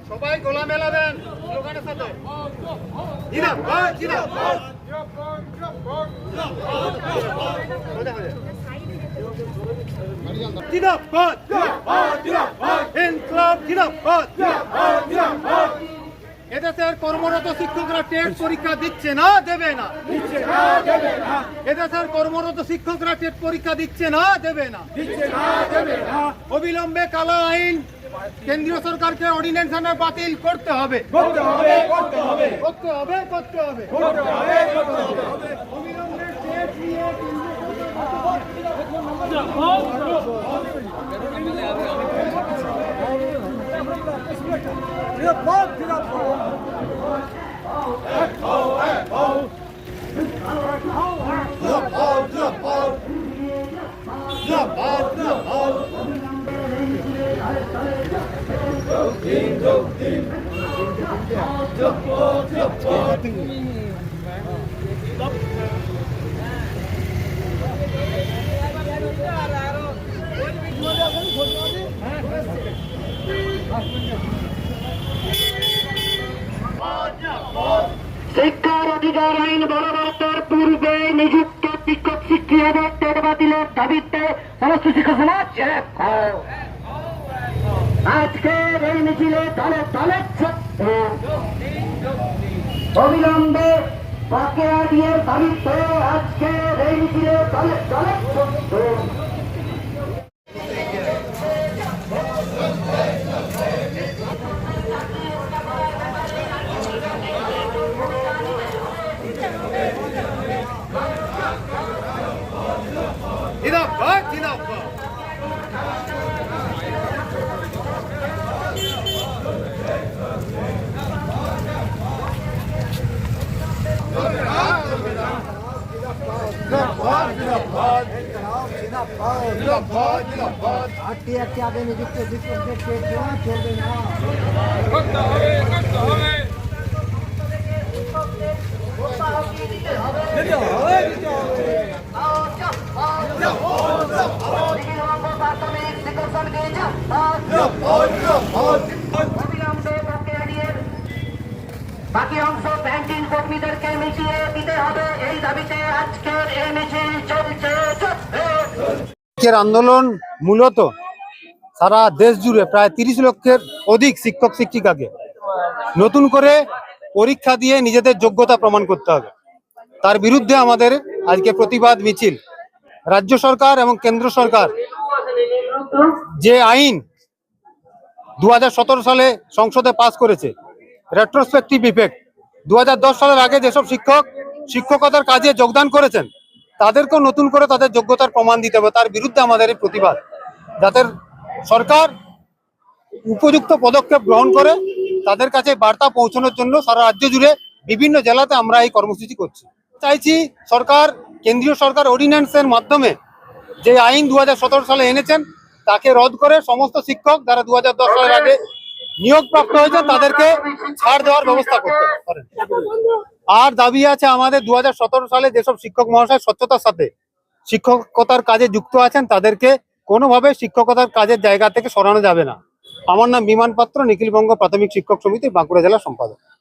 সবাই গোলা মেলাবেন স্লোগানের সাথে। এদেশের কর্মরত শিক্ষকরা টেট পরীক্ষা দিচ্ছে না, দেবে না। এদেশের কর্মরত শিক্ষকরা টেট পরীক্ষা দিচ্ছে না, দেবে না। অবিলম্বে কালো আইন কেন্দ্রীয় সরকারকে অর্ডিন্যান্স বাতিল করতে হবে। অবিলম্বে টেট নিয়ে শিক্ষার অধিকার আইন বলবৎের পূর্বে নিযুক্ত শিক্ষক শিক্ষিকাদের টেট বাতিলের দাবিতে সমস্ত শিক্ষক সমাজ আজকের এই মিছিলে দলে দলে অবিলম্বে বকেয়া দিয়ে দাবিতে আজকের এই মিছিলে দলে দলে আগে নিযুক্ত শিক্ষকদের টেট দেওয়া চলবে না। বাকি অংশ ব্যাংকিং কর্মীদেরকে মিটিয়ে দিতে হবে, এই দাবিতে আজকের এই মিছিল চলছে। আন্দোলন মূলত সারা দেশ জুড়ে প্রায় 30 লক্ষের অধিক শিক্ষক শিক্ষিকাকে নতুন করে পরীক্ষা দিয়ে নিজেদের যোগ্যতা প্রমাণ করতে হবে। তার বিরুদ্ধে আমাদের আজকে প্রতিবাদ মিছিল। রাজ্য সরকার এবং কেন্দ্র সরকার যে আইন 2017 সালে সংসদে পাস করেছে, রেট্রোস্পেক্টিভ ইফেক্ট, 2010 সালের আগে যেসব শিক্ষক শিক্ষকতার কাজে যোগদান করেছেন তাদেরকেও নতুন করে তাদের যোগ্যতার প্রমাণ দিতে হবে। তার বিরুদ্ধে আমাদের এই প্রতিবাদ, যাতে সরকার উপযুক্ত পদক্ষেপ গ্রহণ করে তাদের কাছে বার্তা পৌঁছানোর জন্য সারা রাজ্য জুড়ে বিভিন্ন জেলাতে আমরা এই কর্মসূচি করছি। চাইছি সরকার, কেন্দ্রীয় সরকার অর্ডিন্যান্সের মাধ্যমে যে আইন 2017 সালে এনেছেন তাকে রদ করে সমস্ত শিক্ষক যারা 2010 সালের আগে নিয়োগপ্রাপ্ত হয়েছে তাদেরকে ছাড় দেওয়ার ব্যবস্থা করতে পারেন। আর দাবি আছে আমাদের 2017 সালে যেসব শিক্ষক মহাশয় স্বচ্ছতার সাথে শিক্ষকতার কাজে যুক্ত আছেন তাদেরকে কোনোভাবে শিক্ষকতার কাজের জায়গা থেকে সরানো যাবে না। আমার নাম বিমান পাত্র, নিখিলবঙ্গ প্রাথমিক শিক্ষক সমিতি বাঁকুড়া জেলা সম্পাদক।